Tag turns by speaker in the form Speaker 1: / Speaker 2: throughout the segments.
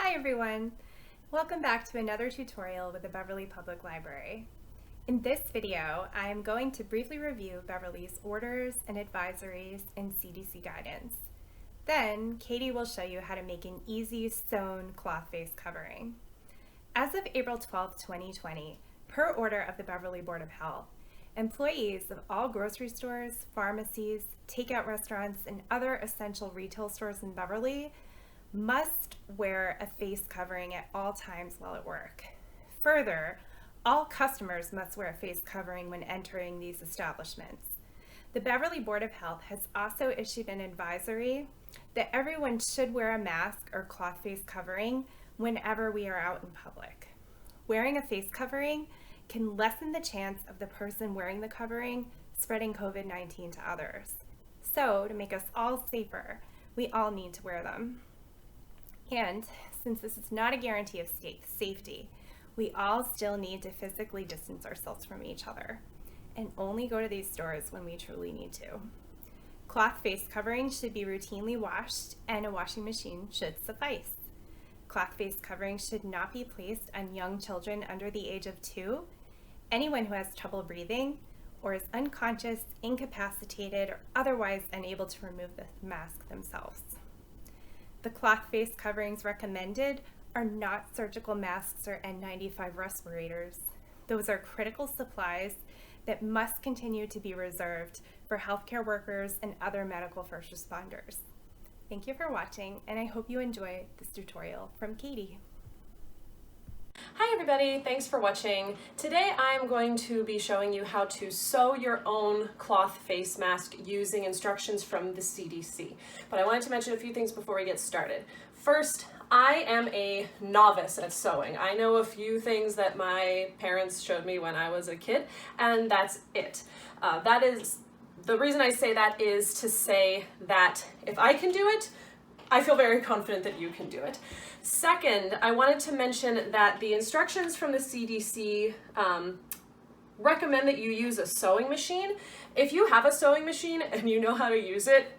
Speaker 1: Hi everyone! Welcome back to another tutorial with the Beverly Public Library. In this video, I am going to briefly review Beverly's orders and advisories and CDC guidance. Then, Katie will show you how to make an easy sewn cloth face covering. As of April 12, 2020, per order of the Beverly Board of Health, employees of all grocery stores, pharmacies, takeout restaurants, and other essential retail stores in Beverly must wear a face covering at all times while at work. Further, all customers must wear a face covering when entering these establishments. The Beverly Board of Health has also issued an advisory that everyone should wear a mask or cloth face covering whenever we are out in public. Wearing a face covering can lessen the chance of the person wearing the covering spreading COVID-19 to others. So, to make us all safer, we all need to wear them. And since this is not a guarantee of safety, we all still need to physically distance ourselves from each other and only go to these stores when we truly need to. Cloth face coverings should be routinely washed and a washing machine should suffice. Cloth face coverings should not be placed on young children under the age of 2, anyone who has trouble breathing, or is unconscious, incapacitated, or otherwise unable to remove the mask themselves. The cloth face coverings recommended are not surgical masks or N95 respirators. Those are critical supplies that must continue to be reserved for healthcare workers and other medical first responders. Thank you for watching, and I hope you enjoy this tutorial from Katie.
Speaker 2: Hi everybody, thanks for watching. Today I'm going to be showing you how to sew your own cloth face mask using instructions from the CDC. But I wanted to mention a few things before we get started. First, I am a novice at sewing. I know a few things that my parents showed me when I was a kid, and that's it. The reason I say that is to say that if I can do it, I feel very confident that you can do it. Second, I wanted to mention that the instructions from the CDC recommend that you use a sewing machine. If you have a sewing machine and you know how to use it,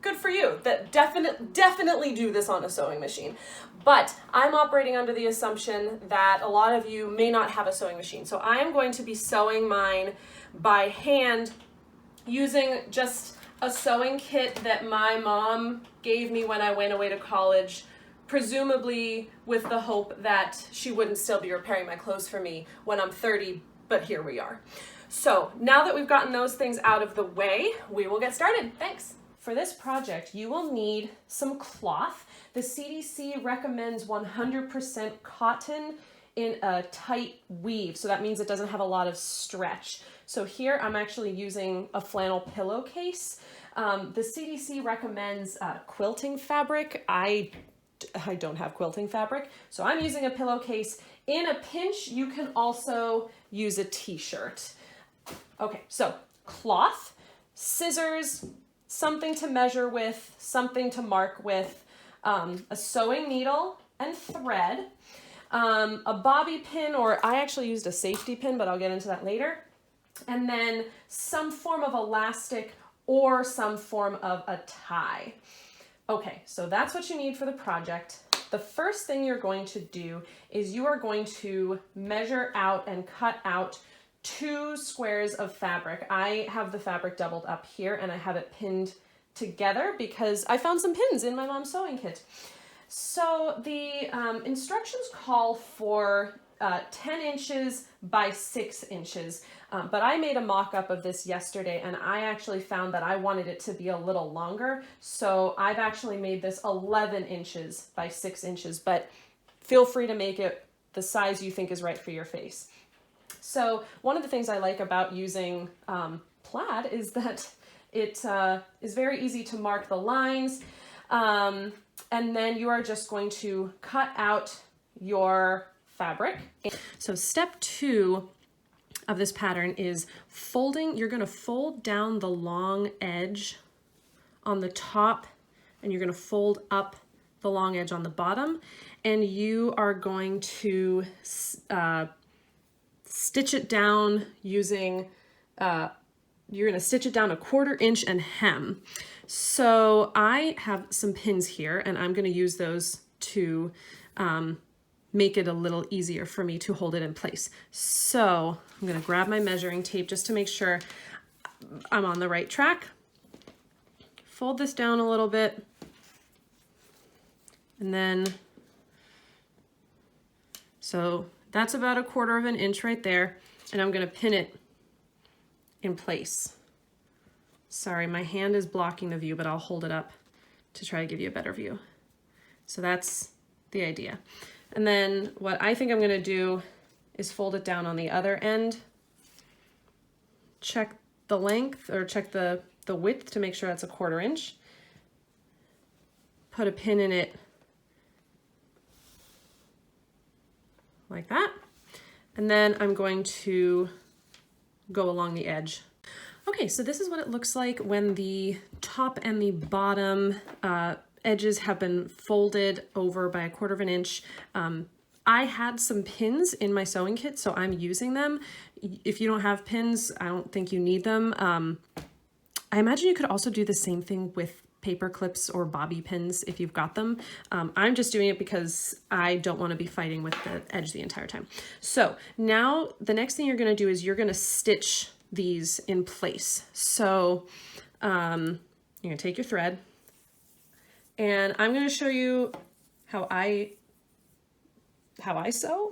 Speaker 2: good for you. That definitely do this on a sewing machine. But I'm operating under the assumption that a lot of you may not have a sewing machine. So I am going to be sewing mine by hand using just a sewing kit that my mom gave me when I went away to college, presumably with the hope that she wouldn't still be repairing my clothes for me when I'm 30, but here we are. So now that we've gotten those things out of the way, we will get started. Thanks. For this project, you will need some cloth. The CDC recommends 100% cotton in a tight weave, so that means it doesn't have a lot of stretch. So here I'm actually using a flannel pillowcase. The CDC recommends quilting fabric. I don't have quilting fabric, so I'm using a pillowcase. In a pinch, you can also use a t-shirt. Okay, so cloth, scissors, something to measure with, something to mark with, a sewing needle and thread, a bobby pin, or I actually used a safety pin, but I'll get into that later, and then some form of elastic or some form of a tie. Okay, so that's what you need for the project. The first thing you're going to do is you are going to measure out and cut out 2 squares of fabric. I have the fabric doubled up here and I have it pinned together because I found some pins in my mom's sewing kit. So the instructions call for 10 inches by 6 inches, but I made a mock-up of this yesterday and I actually found that I wanted it to be a little longer, so I've actually made this 11 inches by 6 inches, but feel free to make it the size you think is right for your face. So one of the things I like about using plaid is that it is very easy to mark the lines, and then you are just going to cut out your fabric. So step 2 of this pattern is folding. You're going to fold down the long edge on the top and you're going to fold up the long edge on the bottom, and you are going to stitch it down using you're going to stitch it down 1/4 inch and hem. So I have some pins here and I'm going to use those to make it a little easier for me to hold it in place. So I'm gonna grab my measuring tape just to make sure I'm on the right track. Fold this down a little bit, and then, so that's about 1/4 inch right there, and I'm gonna pin it in place. Sorry, my hand is blocking the view, but I'll hold it up to try to give you a better view. So that's the idea. And then what I think I'm gonna do is fold it down on the other end, check the length, or check the width to make sure that's 1/4 inch. Put a pin in it like that. And then I'm going to go along the edge. Okay, so this is what it looks like when the top and the bottom edges have been folded over by 1/4 inch. I had some pins in my sewing kit, so I'm using them. If you don't have pins, I don't think you need them. I imagine you could also do the same thing with paper clips or bobby pins if you've got them. I'm just doing it because I don't want to be fighting with the edge the entire time. So now the next thing you're going to do is you're going to stitch these in place. So you're going to take your thread, and I'm going to show you how I sew.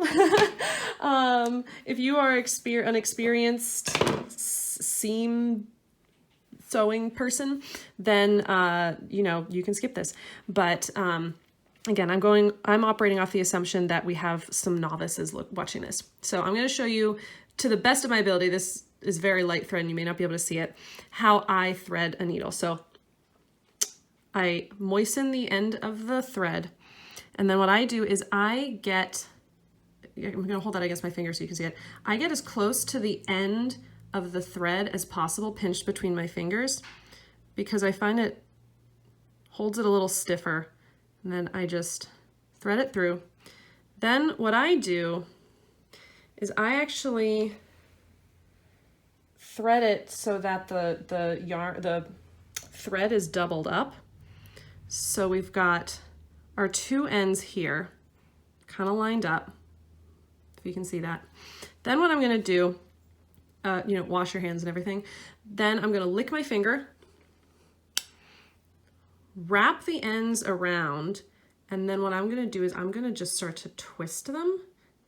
Speaker 2: If you are an experienced seam sewing person, then you know, you can skip this. But again, I'm operating off the assumption that we have some novices watching this. So I'm going to show you, to the best of my ability, this is very light thread and you may not be able to see it, how I thread a needle. So I moisten the end of the thread, and then what I do is I'm going to hold that against my finger so you can see it. I get as close to the end of the thread as possible, pinched between my fingers, because I find it holds it a little stiffer, and then I just thread it through. Then what I do is I actually thread it so that the thread is doubled up. So we've got our two ends here kind of lined up, if you can see that. Then what I'm going to do, you know, wash your hands and everything. Then I'm going to lick my finger, wrap the ends around, and then what I'm going to do is I'm going to just start to twist them,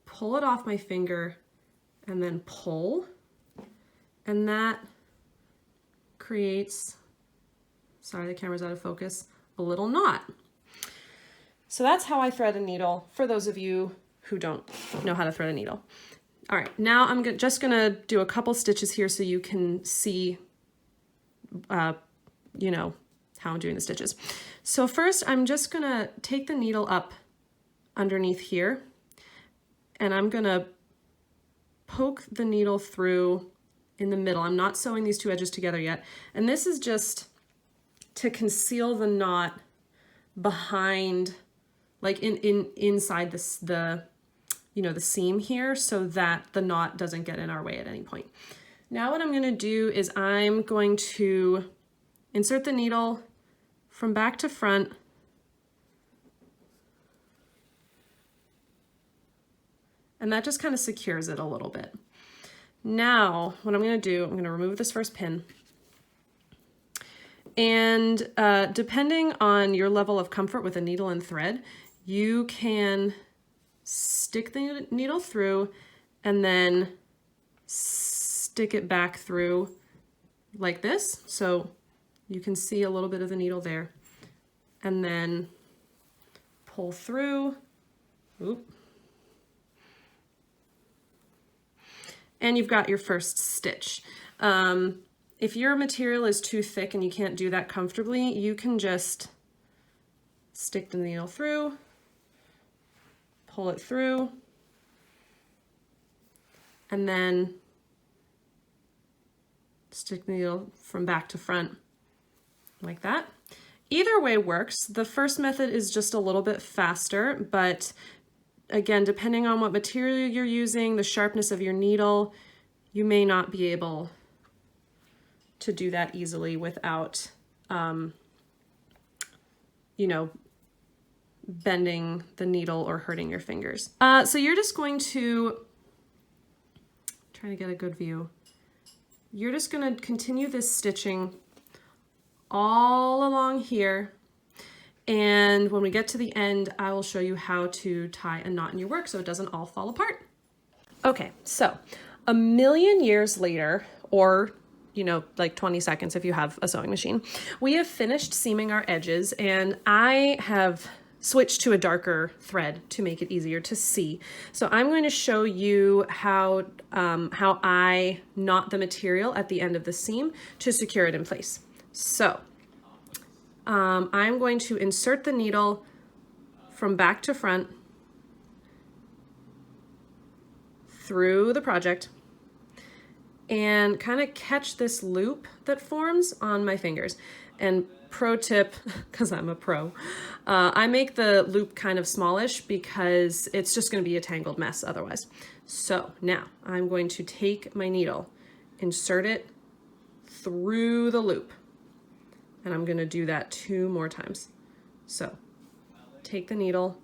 Speaker 2: pull it off my finger, and then pull. And that creates, sorry, the camera's out of focus, a little knot. So that's how I thread a needle, for those of you who don't know how to thread a needle. All right, now I'm just gonna do a couple stitches here so you can see, you know, how I'm doing the stitches. So first, I'm just gonna take the needle up underneath here, and I'm gonna poke the needle through in the middle. I'm not sewing these two edges together yet, and this is just to conceal the knot behind, like inside the you know, the seam here, so that the knot doesn't get in our way at any point. Now what I'm going to do is I'm going to insert the needle from back to front, and that just kind of secures it a little bit. Now what I'm going to do, I'm going to remove this first pin, and depending on your level of comfort with a needle and thread, you can stick the needle through and then stick it back through like this. So you can see a little bit of the needle there, and then pull through. Oop. And you've got your first stitch. If your material is too thick and you can't do that comfortably, you can just stick the needle through, pull it through, and then stick the needle from back to front like that. Either way works. The first method is just a little bit faster, but again, depending on what material you're using, the sharpness of your needle, you may not be able to do that easily without, you know, bending the needle or hurting your fingers. So you're just going to, trying to get a good view, you're just going to continue this stitching all along here. And when we get to the end, I will show you how to tie a knot in your work so it doesn't all fall apart. Okay, so a million years later, or like 20 seconds if you have a sewing machine, we have finished seaming our edges, and I have switched to a darker thread to make it easier to see. So I'm going to show you how I knot the material at the end of the seam to secure it in place. So I'm going to insert the needle from back to front through the project and kind of catch this loop that forms on my fingers. And pro tip, because I'm a pro, I make the loop kind of smallish because it's just going to be a tangled mess otherwise. So now I'm going to take my needle, insert it through the loop, and I'm going to do that 2 more times. So take the needle,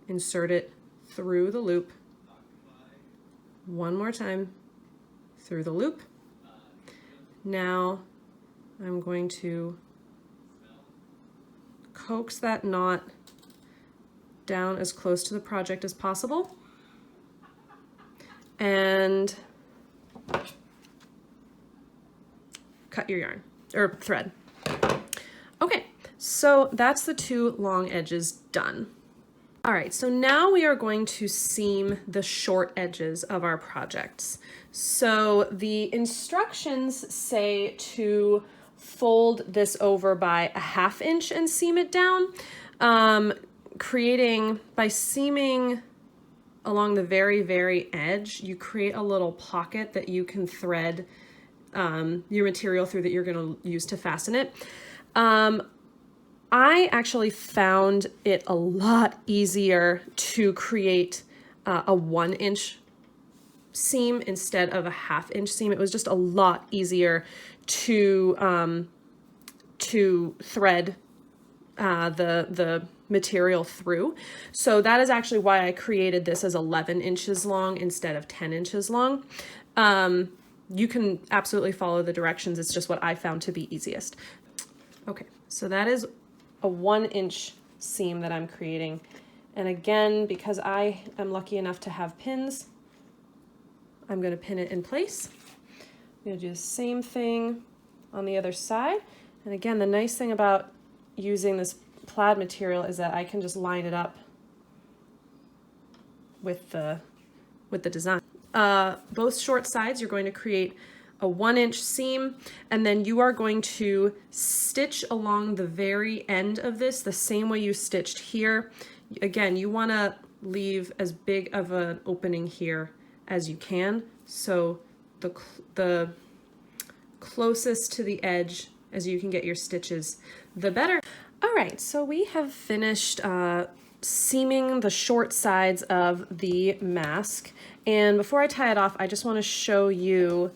Speaker 2: insert it through the loop, 1 more time through the loop. Now I'm going to coax that knot down as close to the project as possible and cut your yarn or thread. Okay, so that's the 2 long edges done. All right, so now we are going to seam the short edges of our projects. So the instructions say to fold this over by a 1/2 inch and seam it down, by seaming along the very, very edge, you create a little pocket that you can thread your material through that you're going to use to fasten it. I actually found it a lot easier to create a 1 inch seam instead of a 1/2 inch seam. It was just a lot easier to thread the material through. So that is actually why I created this as 11 inches long instead of 10 inches long. You can absolutely follow the directions. It's just what I found to be easiest. Okay, so that is a 1 inch seam that I'm creating. And again, because I am lucky enough to have pins, I'm going to pin it in place. I'm going to do the same thing on the other side. And again, the nice thing about using this plaid material is that I can just line it up with the design. Both short sides, you're going to create a 1 inch seam, and then you are going to stitch along the very end of this the same way you stitched here. Again, you want to leave as big of an opening here as you can, so the closest to the edge as you can get your stitches, the better. All right, so we have finished seaming the short sides of the mask, and before I tie it off, I just want to show you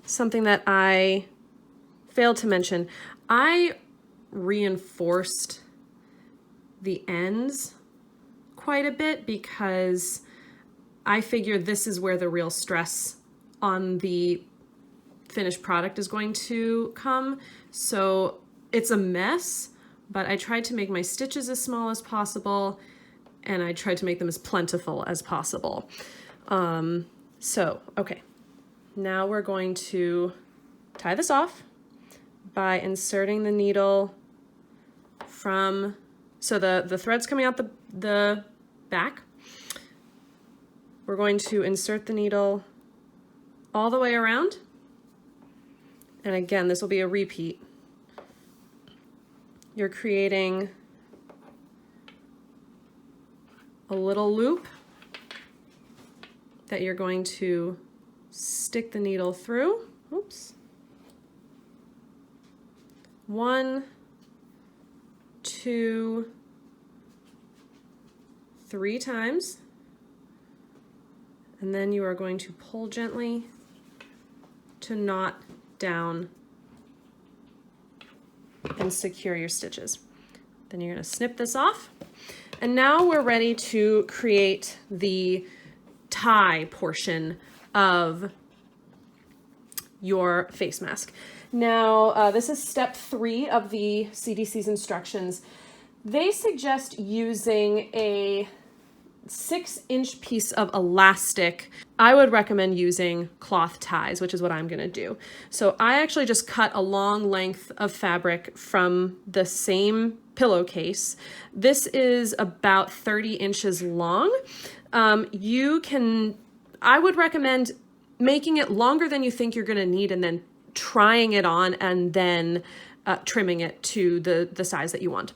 Speaker 2: something that I failed to mention. I reinforced the ends quite a bit because I figured this is where the real stress on the finished product is going to come. So it's a mess, but I tried to make my stitches as small as possible, and I tried to make them as plentiful as possible. Okay, now we're going to tie this off by inserting the needle from, so the thread's coming out the back. We're going to insert the needle all the way around. And again, this will be a repeat. You're creating a little loop that you're going to stick the needle through. Oops. 1, 2, 3 times. And then you are going to pull gently to knot down and secure your stitches. Then you're going to snip this off. And now we're ready to create the tie portion of your face mask. Now, this is step 3 of the CDC's instructions. They suggest using a 6-inch piece of elastic. I would recommend using cloth ties, which is what I'm going to do. So I actually just cut a long length of fabric from the same pillowcase. This is about 30 inches long. I would recommend making it longer than you think you're going to need and then trying it on and then trimming it to the size that you want.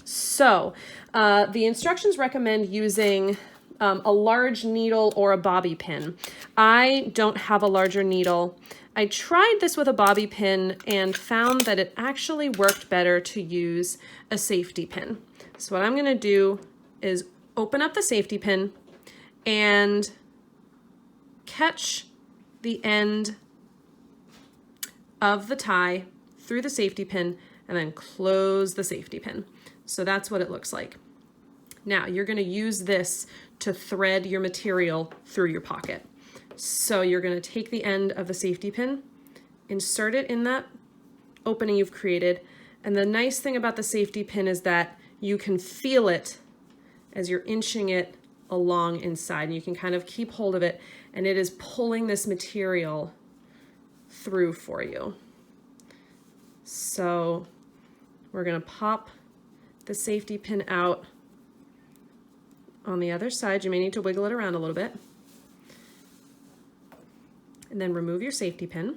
Speaker 2: So the instructions recommend using a large needle or a bobby pin. I don't have a larger needle. I tried this with a bobby pin and found that it actually worked better to use a safety pin. So what I'm going to do is open up the safety pin and catch the end of the tie through the safety pin and then close the safety pin. So that's what it looks like. Now you're going to use this to thread your material through your pocket. So you're going to take the end of the safety pin, insert it in that opening you've created. And the nice thing about the safety pin is that you can feel it as you're inching it along inside, and you can kind of keep hold of it, and it is pulling this material through for you. So we're going to pop the safety pin out on the other side. You may need to wiggle it around a little bit. And then remove your safety pin.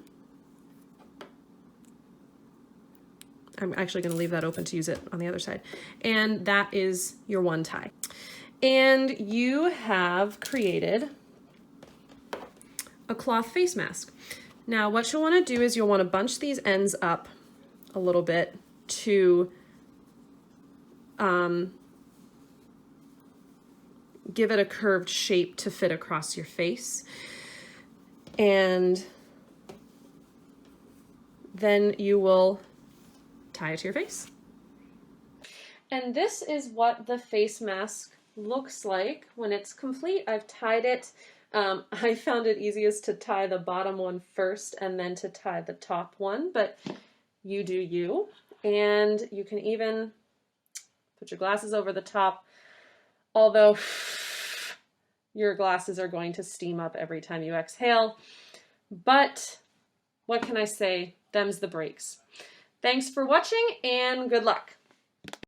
Speaker 2: I'm actually going to leave that open to use it on the other side. And that is your one tie. And you have created a cloth face mask. Now what you'll want to do is you'll want to bunch these ends up a little bit to give it a curved shape to fit across your face. And then you will tie it to your face. And this is what the face mask looks like when it's complete. I've tied it. I found it easiest to tie the bottom one first and then to tie the top one, but you do you. And you can even put your glasses over the top, although your glasses are going to steam up every time you exhale. But what can I say? Them's the breaks. Thanks for watching and good luck.